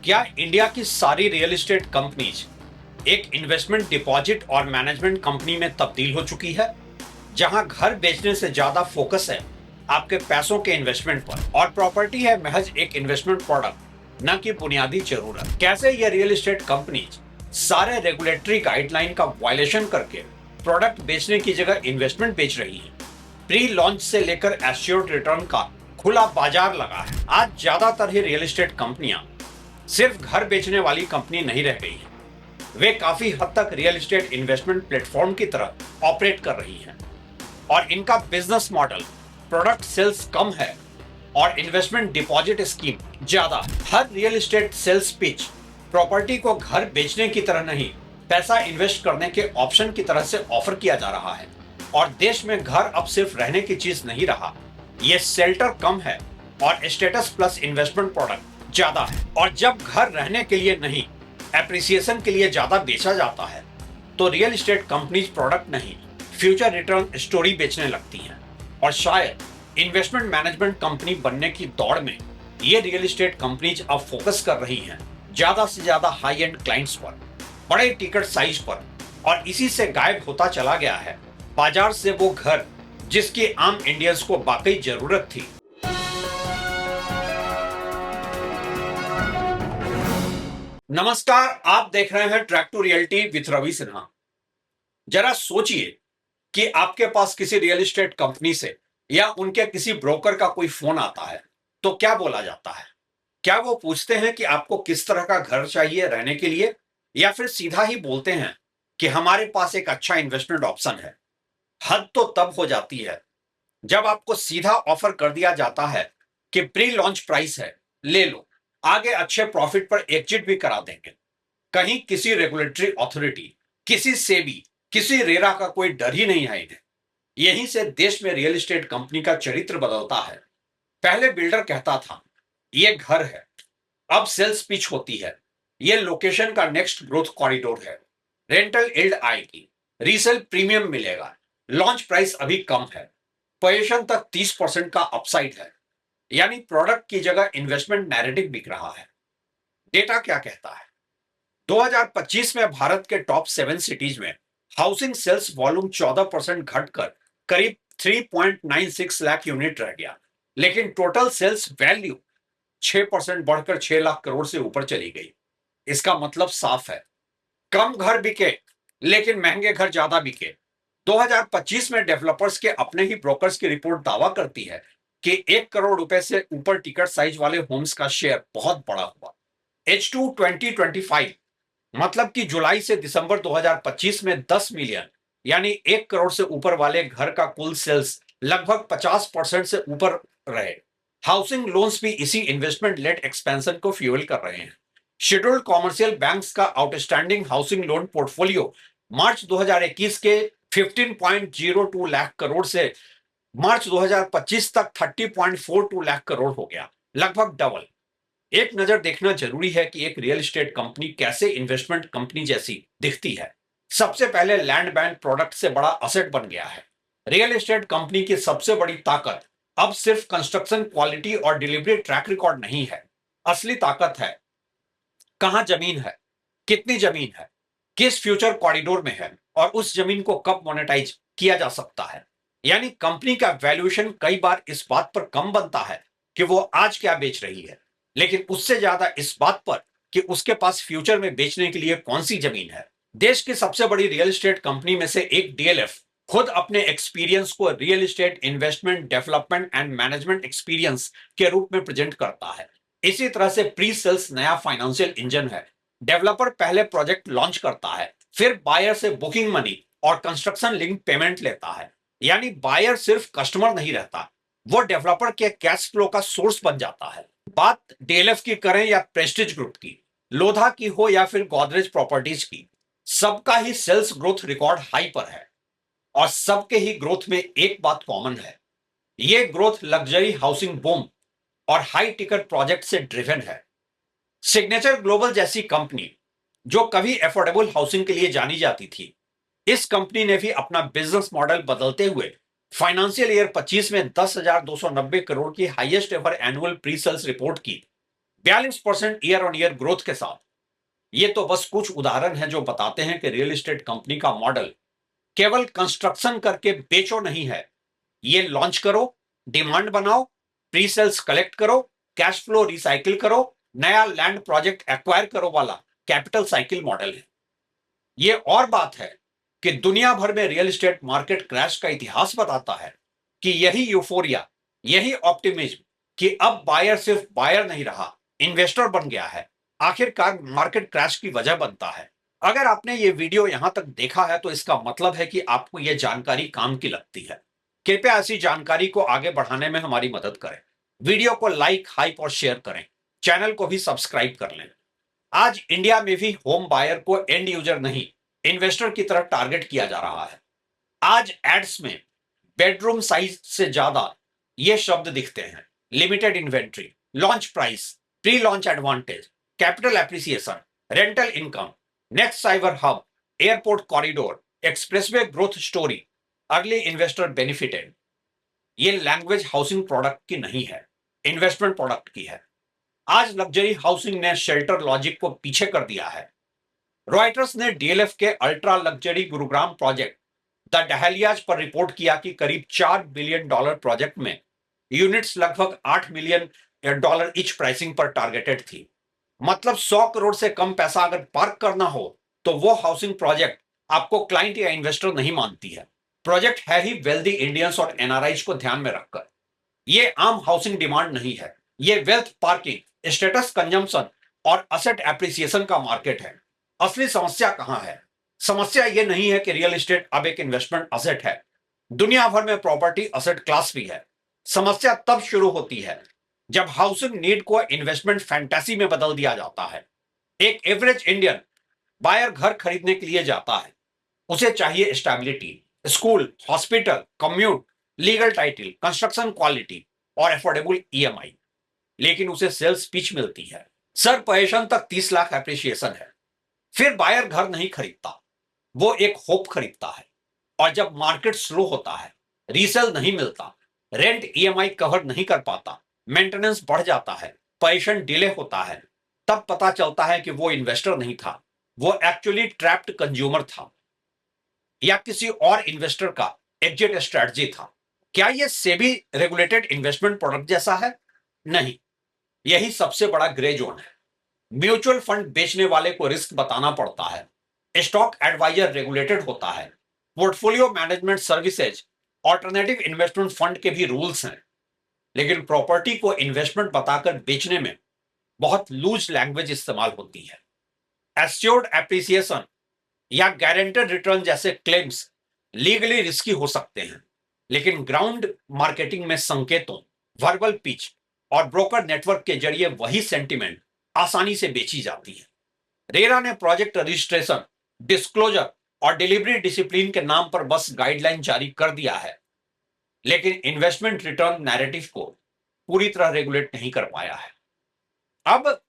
क्या इंडिया की सारी रियल एस्टेट कंपनीज एक इन्वेस्टमेंट डिपॉजिट और मैनेजमेंट कंपनी में तब्दील हो चुकी है, जहां घर बेचने से ज्यादा फोकस है आपके पैसों के इन्वेस्टमेंट पर और प्रॉपर्टी है महज एक इन्वेस्टमेंट प्रोडक्ट, न कि बुनियादी जरूरत? कैसे ये रियल एस्टेट कंपनीज सारे रेगुलेटरी गाइडलाइन का वायलेशन करके प्रोडक्ट बेचने की जगह इन्वेस्टमेंट बेच रही है? प्री लॉन्च से लेकर एश्योर्ड रिटर्न का खुला बाजार लगा है। आज ज्यादातर ही रियल एस्टेट कंपनियां सिर्फ घर बेचने वाली कंपनी नहीं रह गई हैं। वे काफी हद तक रियल एस्टेट इन्वेस्टमेंट प्लेटफॉर्म की तरह ऑपरेट कर रही हैं और इनका बिजनेस मॉडल प्रोडक्ट सेल्स कम है और इन्वेस्टमेंट डिपॉजिट स्कीम ज्यादा। हर real estate sales pitch property को घर बेचने की तरह नहीं, पैसा इन्वेस्ट करने के ऑप्शन की तरह से ऑफर किया जा रहा है। और देश में घर अब सिर्फ रहने की चीज नहीं रहा, ये शेल्टर कम है और स्टेटस प्लस इन्वेस्टमेंट प्रोडक्ट ज्यादा है। और जब घर रहने के लिए नहीं, एप्रिसिएशन के लिए ज्यादा बेचा जाता है, तो रियल एस्टेट कंपनीज प्रोडक्ट नहीं, फ्यूचर रिटर्न स्टोरी बेचने लगती हैं। और शायद इन्वेस्टमेंट मैनेजमेंट कंपनी बनने की दौड़ में ये रियल एस्टेट कंपनीज अब फोकस कर रही हैं ज्यादा से ज्यादा हाई एंड क्लाइंट्स पर, बड़े टिकट साइज पर, और इसी से गायब होता चला गया है बाजार से वो घर जिसकी आम इंडियंस को वाकई जरूरत थी। नमस्कार, आप देख रहे हैं track to reality with Ravi Sinha. जरा सोचिए कि आपके पास किसी रियल एस्टेट कंपनी से या उनके किसी ब्रोकर का कोई फोन आता है, तो क्या बोला जाता है? क्या वो पूछते हैं कि आपको किस तरह का घर चाहिए रहने के लिए, या फिर सीधा ही बोलते हैं कि हमारे पास एक अच्छा इन्वेस्टमेंट ऑप्शन है? हद तो तब हो जाती है जब आपको सीधा ऑफर कर दिया जाता है कि प्री लॉन्च प्राइस है, ले लो, आगे अच्छे प्रॉफिट पर एग्जिट भी करा देंगे। कहीं किसी रेगुलेटरी अथॉरिटी, किसी सेबी, किसी रेरा का कोई डर ही नहीं है इन्हें। यहीं से देश में रियल एस्टेट कंपनी का चरित्र बदलता है। पहले बिल्डर कहता था ये घर है, अब सेल्स पिच होती है ये लोकेशन का नेक्स्ट ग्रोथ कॉरिडोर है, रेंटल यील्ड आएगी, रीसेल प्रीमियम मिलेगा, लॉन्च प्राइस अभी कम है, पोजीशन तक 30% का अपसाइड है। यानी प्रोडक्ट की जगह इन्वेस्टमेंट नैरेटिव बिक रहा है। डेटा क्या कहता है? 2025 में भारत के टॉप 7 सिटीज में हाउसिंग सेल्स वॉल्यूम 14% घटकर करीब 3.96 लाख यूनिट रह गया, लेकिन टोटल सेल्स वैल्यू 6% बढ़कर 6 लाख करोड़ से ऊपर चली गई। इसका मतलब साफ है, कम घर बिके लेकिन महंगे घर ज्यादा बिके। 2025 में डेवलपर्स के अपने ही ब्रोकर्स की रिपोर्ट दावा करती है कि 1 करोड़ रुपए से ऊपर टिकट साइज वाले होम्स का शेयर बहुत बड़ा हुआ। H2 2025 मतलब कि जुलाई से दिसंबर 2025 में 10 मिलियन यानी 1 करोड़ से ऊपर वाले घर का कुल सेल्स लगभग 50% से ऊपर रहे। हाउसिंग लोन्स भी इसी इन्वेस्टमेंट लेड एक्सपेंशन को फ्यूल कर रहे हैं। शेड्यूल्ड कॉमर्शियल बैंक्स का आउटस्टैंडिंग हाउसिंग लोन पोर्टफोलियो मार्च 2021 के 15.02 लाख करोड़ से मार्च 2025 तक 30.42 लाख करोड़ हो गया, लगभग डबल। एक नजर देखना जरूरी है कि एक रियल एस्टेट कंपनी कैसे इन्वेस्टमेंट कंपनी जैसी दिखती है। सबसे पहले लैंड बैंक प्रोडक्ट से बड़ा असेट बन गया है। रियल एस्टेट कंपनी की सबसे बड़ी ताकत अब सिर्फ कंस्ट्रक्शन क्वालिटी और डिलीवरी ट्रैक रिकॉर्ड नहीं है। असली ताकत है कहां जमीन है, कितनी जमीन है, किस फ्यूचर कॉरिडोर में है, और उस जमीन को कब मोनेटाइज किया जा सकता है। यानी कंपनी का वैल्यूएशन कई बार इस बात पर कम बनता है कि वो आज क्या बेच रही है, लेकिन उससे ज्यादा इस बात पर कि उसके पास फ्यूचर में बेचने के लिए कौन सी जमीन है। देश की सबसे बड़ी रियल एस्टेट कंपनी में से एक डीएलएफ खुद अपने एक्सपीरियंस को real estate investment development and management experience के रूप में प्रेजेंट करता है। इसी तरह से प्री सेल्स नया फाइनेंशियल इंजन है। डेवलपर पहले प्रोजेक्ट लॉन्च करता है, फिर बायर से बुकिंग मनी और कंस्ट्रक्शन लिंक पेमेंट लेता है। यानी बायर सिर्फ कस्टमर नहीं रहता, वो डेवलपर के कैश फ्लो का सोर्स बन जाता है। बात डीएलएफ की करें या प्रेस्टीज ग्रुप की, लोधा की हो या फिर गोदरेज प्रॉपर्टीज की, सबका ही सेल्स ग्रोथ रिकॉर्ड हाई पर है। और सबके ही ग्रोथ में एक बात कॉमन है, ये ग्रोथ लग्जरी हाउसिंग बूम और हाई टिकट प्रोजेक्ट से ड्रिवन है। सिग्नेचर ग्लोबल जैसी कंपनी जो कभी अफोर्डेबल हाउसिंग के लिए जानी जाती थी, इस कंपनी ने भी अपना बिजनेस मॉडल बदलते हुए फाइनेंशियल ईयर 25 में 10,290 करोड़ की highest ever annual pre sales report की, 42% ईयर ऑन ईयर ग्रोथ के साथ। ये तो बस कुछ उदाहरण हैं जो बताते हैं कि रियल एस्टेट कंपनी का मॉडल केवल कंस्ट्रक्शन करके बेचो नहीं है, ये लॉन्च करो, डिमांड बनाओ, प्री सेल्स कलेक्ट करो, कैश फ्लो रिसाइकिल करो, नया लैंड प्रोजेक्ट एक्वायर करो वाला कैपिटल साइकिल मॉडल है। ये और बात है कि दुनिया भर में रियल एस्टेट मार्केट क्रैश का इतिहास बताता है कि यही यूफोरिया, यही ऑप्टिमिज्म कि अब बायर सिर्फ बायर नहीं रहा, इन्वेस्टर बन गया है, आखिरकार मार्केट क्रैश की वजह बनता है। अगर आपने ये वीडियो यहां तक देखा है तो इसका मतलब है कि आपको यह जानकारी काम की लगती है। कृपया ऐसी जानकारी को आगे बढ़ाने में हमारी मदद करें। वीडियो को लाइक, हाइप और शेयर करें। चैनल को भी सब्सक्राइब कर लें। आज इंडिया में भी होम बायर को एंड यूजर नहीं, इन्वेस्टर की तरह टारगेट किया जा रहा है। आज एड्स में बेडरूम साइज से ज्यादा ये शब्द दिखते हैं: limited inventory, launch price, pre launch advantage, capital appreciation, rental income, next cyber hub, airport corridor, expressway growth story, early investor benefited. ये लैंग्वेज हाउसिंग प्रोडक्ट की नहीं है, इन्वेस्टमेंट प्रोडक्ट की है। आज लग्जरी हाउसिंग ने शेल्टर लॉजिक को पीछे कर दिया है। रॉयटर्स ने डीएलएफ के ultra luxury Gurugram project the Dahlias पर रिपोर्ट किया कि करीब $4 बिलियन प्रोजेक्ट में यूनिट्स लगभग $8 मिलियन ईच प्राइसिंग पर टारगेटेड थी। मतलब 100 करोड़ से कम पैसा अगर पार्क करना हो तो वो हाउसिंग प्रोजेक्ट आपको क्लाइंट या इन्वेस्टर नहीं मानती है। प्रोजेक्ट है ही वेल्दी इंडियंस और एनआरआईज को ध्यान में रखकर। ये आम हाउसिंग डिमांड नहीं है, ये वेल्थ पार्किंग, स्टेटस कंजम्पशन और असेट एप्रिसिएशन का मार्केट है। असली समस्या कहां है? समस्या यह नहीं है कि रियल एस्टेट अब एक इन्वेस्टमेंट असेट है। दुनिया भर में प्रॉपर्टी असेट क्लास भी है। समस्या तब शुरू होती है जब हाउसिंग नीड को इन्वेस्टमेंट फैंटेसी में बदल दिया जाता है। एक एवरेज इंडियन बायर घर खरीदने के लिए जाता है, उसे चाहिए stability, school, hospital, commute, legal title, construction quality और अफोर्डेबल ईएमआई। लेकिन उसे सेल्स पिच मिलती है, सर पोजीशन तक 30 लाख एप्रिसिएशन है। फिर बायर घर नहीं खरीदता, वो एक होप खरीदता है। और जब मार्केट स्लो होता है, रीसेल नहीं मिलता, रेंट ईएमआई कवर नहीं कर पाता, मेंटेनेंस बढ़ जाता है, पोजीशन डिले होता है, तब पता चलता है कि वो इन्वेस्टर नहीं था, वो एक्चुअली ट्रैप्ड कंज्यूमर था या किसी और इन्वेस्टर का एग्जिट स्ट्रेटजी था। क्या यह सेबी रेगुलेटेड इन्वेस्टमेंट प्रोडक्ट जैसा है? नहीं, यही सबसे बड़ा ग्रे जोन है। म्यूचुअल फंड बेचने वाले को रिस्क बताना पड़ता है, स्टॉक एडवाइजर रेगुलेटेड होता है, portfolio management services, alternative investment fund के भी रूल्स हैं। लेकिन प्रॉपर्टी को इन्वेस्टमेंट बताकर बेचने में बहुत लूज लैंग्वेज इस्तेमाल होती है। एस्योर्ड एप्रिसिएशन या गारंटेड रिटर्न जैसे क्लेम्स लीगली रिस्की हो सकते हैं, लेकिन ग्राउंड मार्केटिंग में संकेतों, वर्बल पिच और ब्रोकर नेटवर्क के जरिए वही सेंटिमेंट आसानी से बेची जाती है। रेरा ने प्रोजेक्ट रजिस्ट्रेशन, डिस्क्लोजर और डिलीवरी डिसिप्लिन के नाम पर बस गाइडलाइन जारी कर दिया है, लेकिन इन्वेस्टमेंट रिटर्न नैरेटिव को पूरी तरह रेगुलेट नहीं कर पाया है। अब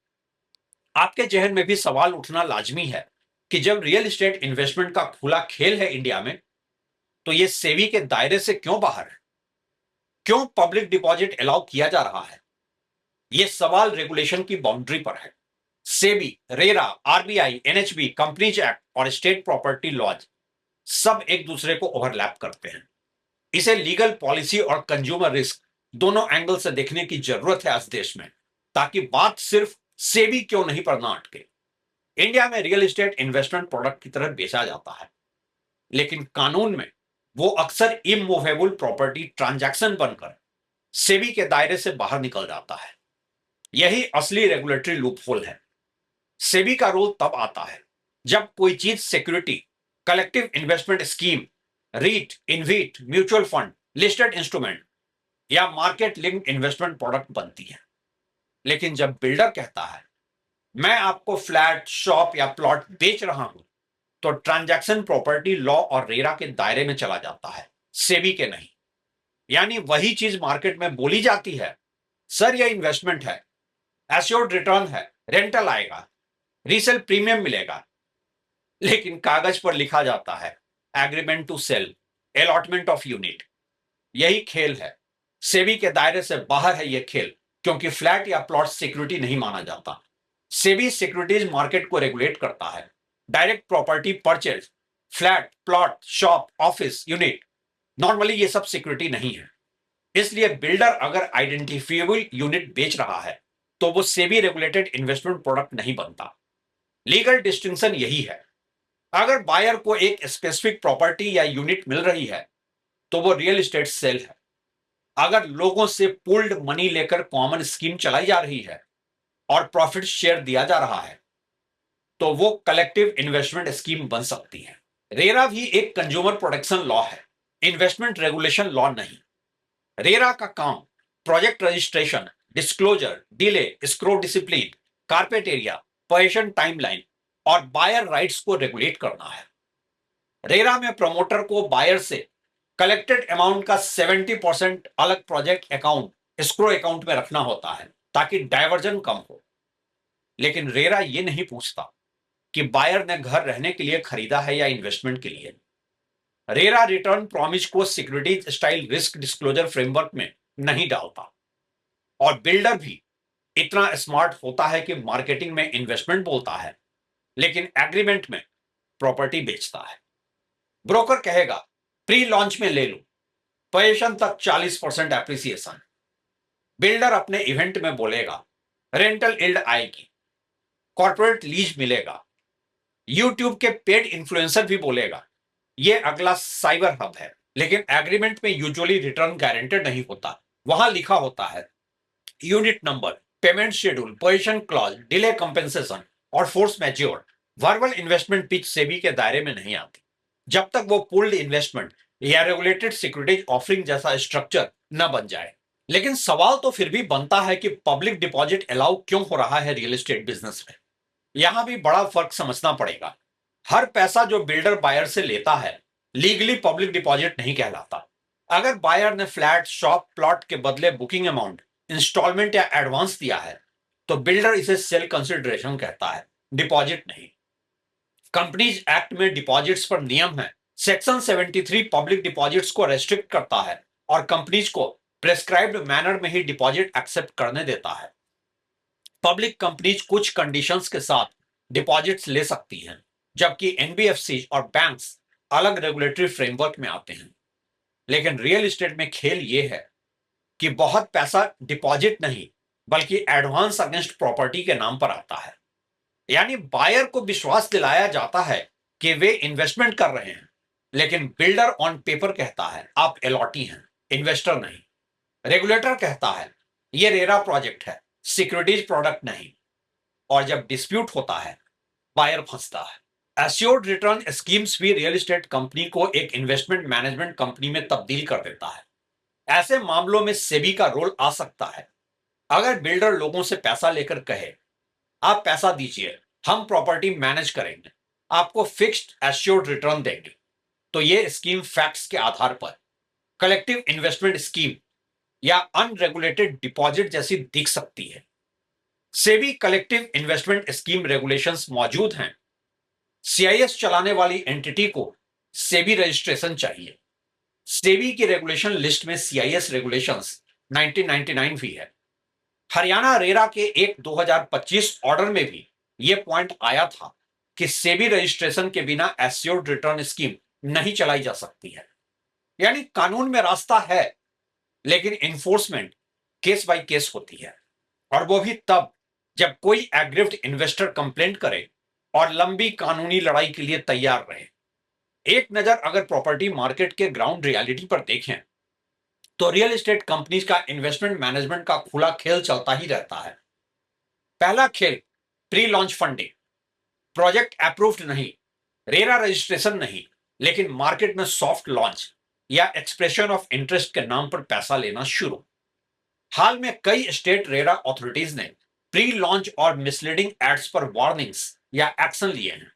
आपके जहन में भी सवाल उठना लाजमी है कि जब रियल एस्टेट इन्वेस्टमेंट का खुला खेल है इंडिया में, तो यह सेबी के दायरे से क्यों बाहर है? क्यों पब्लिक डिपॉजिट अलाउ किया जा रहा है? यह सवाल रेगुलेशन की बाउंड्री पर है। SEBI, RERA, RBI, NHB, companies act और स्टेट प्रॉपर्टी लॉज सब एक दूसरे को ओवरलैप करते हैं। इसे लीगल पॉलिसी और कंज्यूमर रिस्क दोनों एंगल से देखने की जरूरत है आज देश में, ताकि बात सिर्फ सेबी क्यों नहीं पर ना अटके। इंडिया में रियल एस्टेट इन्वेस्टमेंट प्रोडक्ट की तरह बेचा जाता है, लेकिन कानून में वो अक्सर इमूवेबल प्रॉपर्टी ट्रांजैक्शन बनकर सेबी के दायरे से बाहर निकल जाता है। यही असली रेगुलेटरी लूपहोल है। सेबी का रोल तब आता है जब कोई चीज security, collective investment scheme, REIT, InvIT, mutual fund, listed instrument या मार्केट लिंक्ड इन्वेस्टमेंट प्रोडक्ट बनती है। लेकिन जब बिल्डर कहता है मैं आपको फ्लैट, शॉप या प्लॉट बेच रहा हूं, तो ट्रांजैक्शन प्रॉपर्टी लॉ और रेरा के दायरे में चला जाता है, सेबी के नहीं। यानी वही चीज मार्केट में बोली जाती है, सर यह इन्वेस्टमेंट है, एश्योर्ड रिटर्न है, रेंटल आएगा, रीसेल प्रीमियम मिलेगा, लेकिन कागज पर लिखा जाता है agreement to sale, allotment of unit. यही खेल है, सेबी के दायरे से बाहर है यह खेल, क्योंकि फ्लैट या प्लॉट सिक्योरिटी नहीं माना जाता। सेबी सिक्योरिटीज मार्केट को रेगुलेट करता है। Direct property purchase, flat, plot, shop, office, unit, normally ये सब सिक्योरिटी नहीं है। इसलिए बिल्डर अगर आइडेंटिफिएबल यूनिट बेच रहा है तो वो सेबी रेगुलेटेड इन्वेस्टमेंट प्रोडक्ट नहीं बनता। लीगल डिस्टिंक्शन यही है। अगर बायर को एक स्पेसिफिक प्रॉपर्टी या यूनिट मिल रही है तो वो रियल एस्टेट सेल है। अगर लोगों से पूल्ड मनी लेकर कॉमन स्कीम चलाई जा रही है और प्रॉफिट शेयर दिया जा रहा है तो वो कलेक्टिव इन्वेस्टमेंट स्कीम बन सकती है। रेरा भी एक कंज्यूमर प्रोटेक्शन लॉ है, इन्वेस्टमेंट रेगुलेशन लॉ नहीं। रेरा का काम project registration, disclosure, delay, escrow discipline, carpet area, possession timeline और बायर राइट्स को रेगुलेट करना है। रेरा में प्रमोटर को बायर से कलेक्टेड अमाउंट का 70% अलग प्रोजेक्ट अकाउंट, स्क्रो अकाउंट में रखना होता है ताकि डायवर्जन कम हो। लेकिन रेरा ये नहीं पूछता कि बायर ने घर रहने के लिए खरीदा है या इन्वेस्टमेंट के लिए। रेरा रिटर्न प्रॉमिस को securities style risk disclosure framework में नहीं डालता। और बिल्डर भी इतना स्मार्ट होता है कि मार्केटिंग में इन्वेस्टमेंट बोलता है लेकिन एग्रीमेंट में प्रॉपर्टी बेचता है। ब्रोकर कहेगा प्री लॉन्च में ले लो, पोजीशन तक 40% एप्रिसिएशन। बिल्डर अपने इवेंट में बोलेगा रेंटल यील्ड आएगी, कॉर्पोरेट लीज मिलेगा। यूट्यूब के पेड इन्फ्लुएंसर भी बोलेगा ये अगला साइबर हब है। लेकिन एग्रीमेंट में यूजुअली रिटर्न गारंटेड नहीं होता। वहां लिखा होता है unit number, payment schedule, possession clause, delay compensation और force majeure. Verbal investment pitch SEBI के दायरे में नहीं आती जब तक वो पूल्ड इन्वेस्टमेंट या रेगुलेटेड सिक्योरिटीज ऑफरिंग जैसा स्ट्रक्चर न बन जाए। लेकिन सवाल तो फिर भी बनता है कि पब्लिक डिपॉजिट अलाउ क्यों हो रहा है रियल एस्टेट बिजनेस में। यहां भी बड़ा फर्क समझना पड़ेगा। हर पैसा जो बिल्डर बायर से लेता है लीगली पब्लिक डिपॉजिट नहीं कहलाता। अगर बायर ने फ्लैट, शॉप, प्लॉट के बदले बुकिंग अमाउंट, इंस्टॉलमेंट या एडवांस दिया है तो बिल्डर इसे सेल कंसिडरेशन कहता है, डिपॉजिट नहीं। कंपनीज एक्ट में डिपॉजिट्स पर नियम है। सेक्शन 73 पब्लिक डिपॉजिट्स को रेस्ट्रिक्ट करता है और कंपनीज को प्रेस्क्राइब्ड मैनर में ही डिपॉजिट एक्सेप्ट करने देता है। पब्लिक कंपनीज कुछ कंडीशंस के साथ डिपॉजिट्स ले सकती हैं, जबकि एनबीएफसी और बैंक्स अलग रेगुलेटरी फ्रेमवर्क में आते हैं। लेकिन रियल एस्टेट में खेल यह है कि बहुत पैसा डिपॉजिट नहीं बल्कि एडवांस अगेंस्ट प्रॉपर्टी के नाम पर आता है। यानी बायर को विश्वास दिलाया जाता है कि वे इन्वेस्टमेंट कर रहे हैं, लेकिन बिल्डर ऑन पेपर कहता है आप अलॉटी हैं, इन्वेस्टर नहीं। रेगुलेटर कहता है ये रेरा प्रोजेक्ट है, सिक्योरिटीज प्रोडक्ट नहीं। और जब डिस्प्यूट होता है बायर फंसता है। एश्योर्ड रिटर्न स्कीम्स भी रियल एस्टेट कंपनी को एक इन्वेस्टमेंट मैनेजमेंट कंपनी में तब्दील कर देता है। ऐसे मामलों में सेबी का रोल आ सकता है। अगर बिल्डर लोगों से पैसा लेकर कहे आप पैसा दीजिए, हम प्रॉपर्टी मैनेज करेंगे, आपको फिक्स्ड एश्योर्ड रिटर्न देंगे, तो ये स्कीम फैक्ट्स के आधार पर कलेक्टिव इन्वेस्टमेंट स्कीम या अनरेगुलेटेड डिपॉजिट जैसी दिख सकती है। SEBI collective investment scheme regulations मौजूद हैं। सीआईएस चलाने वाली एंटिटी को सेबी रजिस्ट्रेशन चाहिए। सेबी की रेगुलेशन लिस्ट में सीआईएस रेगुलेशंस 1999 भी है। हरियाणा रेरा के एक 2025 ऑर्डर में भी यह पॉइंट आया था कि सेबी रजिस्ट्रेशन के बिना एश्योर्ड रिटर्न स्कीम नहीं चलाई जा सकती है। यानी कानून में रास्ता है लेकिन इन्फोर्समेंट केस बाय केस होती है, और वो भी तब जब कोई एग्रीव्ड इन्वेस्टर कंप्लेंट करे और लंबी कानूनी लड़ाई के लिए तैयार रहे। एक नजर अगर प्रॉपर्टी मार्केट के ग्राउंड रियलिटी पर देखें तो रियल एस्टेट कंपनीज का इन्वेस्टमेंट मैनेजमेंट का खुला खेल चलता ही रहता है। पहला खेल pre launch funding, project approved नहीं, रेरा रजिस्ट्रेशन नहीं, लेकिन मार्केट में सॉफ्ट लॉन्च या एक्सप्रेशन ऑफ इंटरेस्ट के नाम पर पैसा लेना शुरू। हाल में कई स्टेट रेरा अथॉरिटीज ने प्री लॉन्च और मिसलीडिंग एड्स पर वार्निंग्स या एक्शन लिए हैं।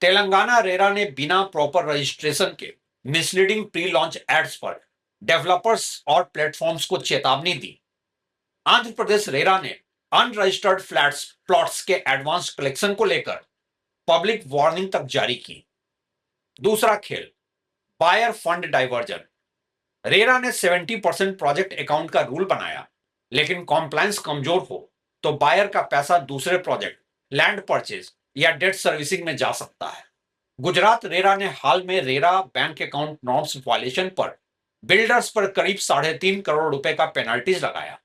तेलंगाना रेरा ने बिना प्रॉपर रजिस्ट्रेशन के मिसलीडिंग प्री लॉन्च एड्स पर डेवलपर्स और प्लेटफॉर्म्स को चेतावनी दी। आंध्र प्रदेश रेरा ने अनरजिस्टर्ड फ्लैट्स, प्लॉट्स के एडवांस कलेक्शन को लेकर पब्लिक वार्निंग तक जारी की। दूसरा खेल बायर फंड डाइवर्जन। रेरा ने 70% प्रोजेक्ट अकाउंट का रूल बनाया लेकिन कॉम्प्लायंस कमजोर हो तो बायर का पैसा दूसरे प्रोजेक्ट, लैंड परचेज या डेट सर्विसिंग में जा सकता है। गुजरात रेरा ने हाल में RERA bank account norms violation पर बिल्डर्स पर करीब 3.5 करोड़ रुपए का पेनल्टीज लगाया।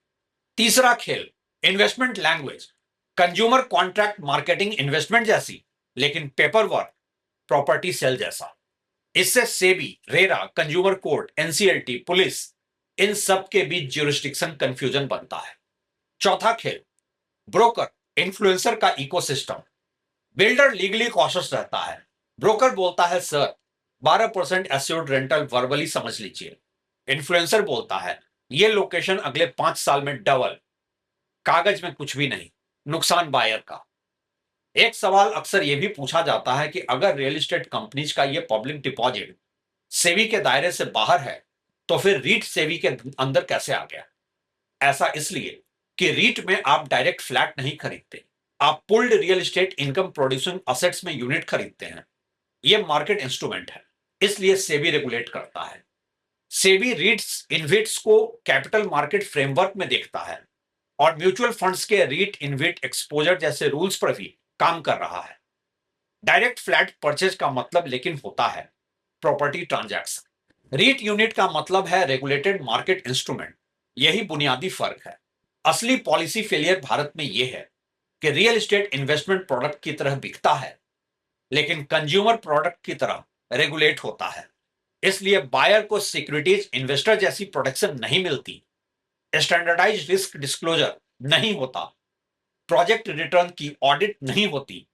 तीसरा खेल, investment language, consumer contract marketing investment जैसी, लेकिन पेपर वर्क प्रॉपर्टी सेल जैसा। इससे SEBI, RERA, consumer court, NCLT, police, इन सब के बीच ज्यूरिस्डिक्शन कंफ्यूजन बनता है। चौथा खेल, ब्रोकर इन्फ्लुएंसर का इकोसिस्टम। बिल्डर लीगली कॉशियस रहता है। ब्रोकर बोलता है सर 12% एस्योर्ड रेंटल वर्बली समझ लीजिए। इन्फ्लुएंसर बोलता है ये लोकेशन अगले 5 साल में डबल। कागज में कुछ भी नहीं, नुकसान बायर का। एक सवाल अक्सर यह भी पूछा जाता है कि अगर रियल एस्टेट कंपनीज का यह पब्लिक डिपॉजिट सेबी के दायरे से बाहर है तो फिर रीट सेबी के अंदर कैसे आ गया? ऐसा इसलिए कि रीट में आप डायरेक्ट फ्लैट नहीं खरीदते, आप pulled real estate income producing assets में यूनिट खरीदते हैं। यह मार्केट इंस्ट्रूमेंट है, इसलिए सेबी रेगुलेट करता है। सेबी रीट्स इन्विट्स को कैपिटल मार्केट फ्रेमवर्क में देखता है और म्यूचुअल फंड्स के रीट इन्विट एक्सपोजर जैसे रूल्स पर भी काम कर रहा है। डायरेक्ट फ्लैट परचेज का मतलब लेकिन होता है प्रॉपर्टी ट्रांजैक्शन। रीट यूनिट का मतलब है रेगुलेटेड मार्केट इंस्ट्रूमेंट। यही बुनियादी फर्क है। असली पॉलिसी फेलियर भारत में यह है कि रियल एस्टेट इन्वेस्टमेंट प्रोडक्ट की तरह बिकता है लेकिन कंज्यूमर प्रोडक्ट की तरह रेगुलेट होता है। इसलिए बायर को सिक्योरिटीज इन्वेस्टर जैसी प्रोटेक्शन नहीं मिलती, स्टैंडर्डाइज्ड रिस्क डिस्क्लोजर नहीं होता, प्रोजेक्ट रिटर्न की ऑडिट नहीं होती,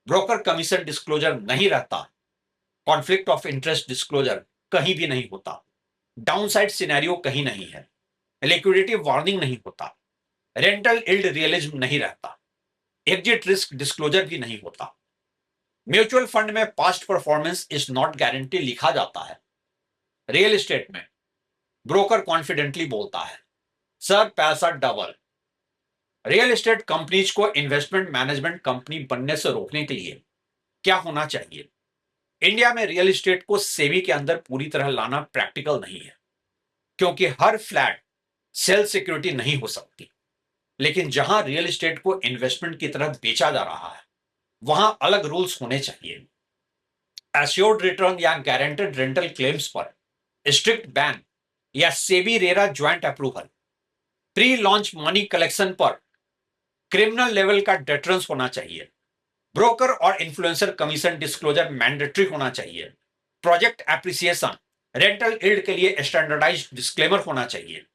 ब्रोकर कमीशन डिस्क्लोजर नहीं रहता, कॉन्फ्लिक्ट ऑफ इंटरेस्ट डिस्क्लोजर कहीं भी नहीं होता, डाउनसाइड सिनेरियो कहीं नहीं है, लिक्विडिटी वार्निंग नहीं होता, रेंटल इल्ड रियलिज्म नहीं रहता, एग्जिट रिस्क डिस्क्लोजर भी नहीं होता। म्यूचुअल फंड में past performance is not guarantee लिखा जाता है। रियल एस्टेट में ब्रोकर कॉन्फिडेंटली बोलता है सर पैसा डबल। रियल एस्टेट कंपनीज को इन्वेस्टमेंट मैनेजमेंट कंपनी बनने से रोकने के लिए क्या होना चाहिए? इंडिया में रियल एस्टेट को सेबी के अंदर पूरी तरह लाना प्रैक्टिकल नहीं है, क्योंकि हर फ्लैट सेल सिक्योरिटी नहीं हो सकती। लेकिन जहां रियल एस्टेट को इन्वेस्टमेंट की तरह बेचा जा रहा है वहां अलग रूल्स होने चाहिए। एश्योर्ड रिटर्न या गारंटेड रेंटल क्लेम्स पर स्ट्रिक्ट बैन या SEBI RERA joint approval, pre launch money collection पर क्रिमिनल लेवल का डेटरेंस होना चाहिए, ब्रोकर और इन्फ्लुएंसर कमीशन डिस्क्लोजर मैंडेटरी होना चाहिए, प्रोजेक्ट एप्रिसिएशन, रेंटल इल्ड के लिए स्टैंडर्डाइज्ड डिस्क्लेमर होना चाहिए,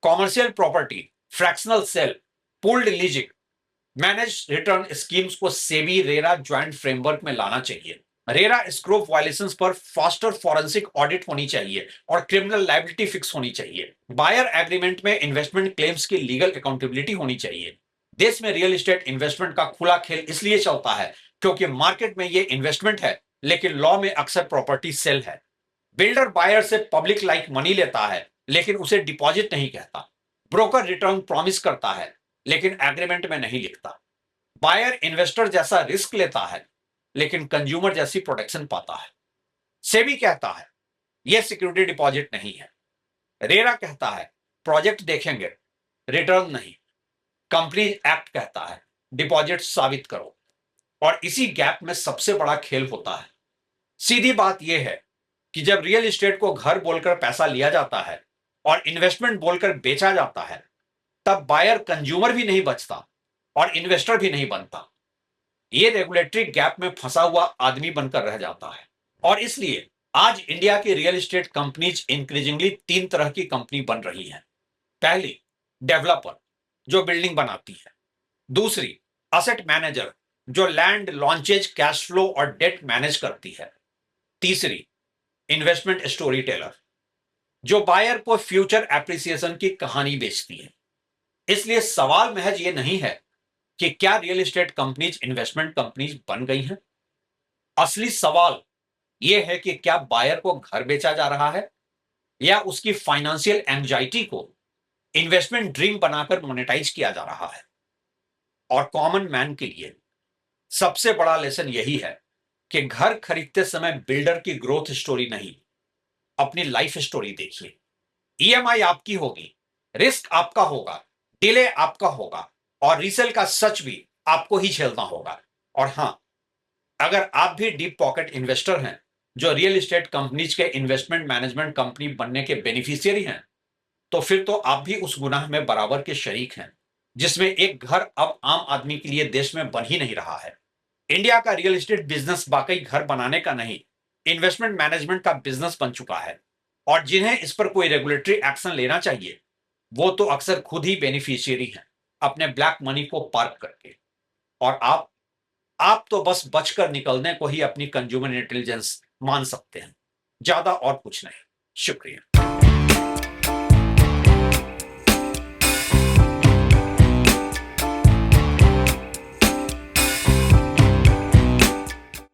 commercial property, fractional sale, pooled leasing, manage return schemes को सेबी रेरा ज्वाइंट फ्रेमवर्क में लाना चाहिए। रेरा स्क्रोप वायलेशंस पर फास्टर फॉरेंसिक ऑडिट होनी चाहिए और क्रिमिनल लायबिलिटी फिक्स होनी चाहिए। बायर एग्रीमेंट में इन्वेस्टमेंट क्लेम्स की लीगल अकाउंटेबिलिटी होनी चाहिए। देश में रियल एस्टेट इन्वेस्टमेंट का खुला खेल इसलिए चलता है क्योंकि मार्केट में ये इन्वेस्टमेंट है लेकिन लॉ में अक्सर प्रॉपर्टी सेल है। बिल्डर बायर से पब्लिक लाइक मनी लेता है लेकिन उसे डिपॉजिट नहीं कहता। ब्रोकर रिटर्न प्रॉमिस करता है लेकिन एग्रीमेंट में नहीं लिखता। बायर इन्वेस्टर जैसा रिस्क लेता है लेकिन कंज्यूमर जैसी प्रोटेक्शन पाता है। सेबी कहता है यह सिक्योरिटी डिपॉजिट नहीं है। रेरा कहता है प्रोजेक्ट देखेंगे, रिटर्न नहीं। कंपनी एक्ट कहता है डिपॉजिट साबित करो। और इसी गैप में सबसे बड़ा खेल होता है। सीधी बात यह है कि जब रियल एस्टेट को घर बोलकर पैसा लिया जाता है और इन्वेस्टमेंट बोलकर बेचा जाता है तब बायर कंज्यूमर भी नहीं बचता और इन्वेस्टर भी नहीं बनता। ये रेगुलेटरी गैप में फंसा हुआ आदमी बनकर रह जाता है। और इसलिए आज इंडिया की रियल एस्टेट कंपनीज इंक्रीजिंगली 3 तरह की कंपनी बन रही हैं। पहली, डेवलपर जो बिल्डिंग बनाती है। दूसरी, असेट मैनेजर जो लैंड, लॉन्चेज, कैश फ्लो और डेट मैनेज करती है। तीसरी, इन्वेस्टमेंट स्टोरी टेलर जो बायर को फ्यूचर एप्रिसिएशन की कहानी बेचती है। इसलिए सवाल महज ये नहीं है कि क्या real estate companies investment companies बन गई हैं। असली सवाल यह है कि क्या बायर को घर बेचा जा रहा है या उसकी फाइनेंशियल एंजाइटी को इन्वेस्टमेंट ड्रीम बनाकर मोनेटाइज किया जा रहा है। और कॉमन मैन के लिए सबसे बड़ा लेसन यही है कि घर खरीदते समय बिल्डर की ग्रोथ स्टोरी नहीं, अपनी लाइफ स्टोरी देखिए। ईएमआई आपकी होगी, रिस्क आपका होगा, डिले आपका होगा और रीसेल का सच भी आपको ही झेलना होगा। और हां, अगर आप भी डीप पॉकेट इन्वेस्टर हैं जो रियल एस्टेट कंपनीज के इन्वेस्टमेंट मैनेजमेंट कंपनी बनने के बेनिफिशियरी हैं, तो फिर तो आप भी उस गुनाह में बराबर के शरीक हैं जिसमें एक घर अब आम आदमी के लिए देश में बन ही नहीं रहा है। इंडिया का रियल एस्टेट बिजनेस वाकई घर बनाने का नहीं, इन्वेस्टमेंट मैनेजमेंट का बिजनेस बन चुका है। और जिन्हें इस पर कोई रेगुलेटरी एक्शन लेना चाहिए वो तो अक्सर खुद ही बेनिफिशियरी हैं अपने ब्लैक मनी को पार्क करके। और आप तो बस बचकर निकलने को ही अपनी कंज्यूमर इंटेलिजेंस मान सकते हैं, ज्यादा और कुछ नहीं। शुक्रिया।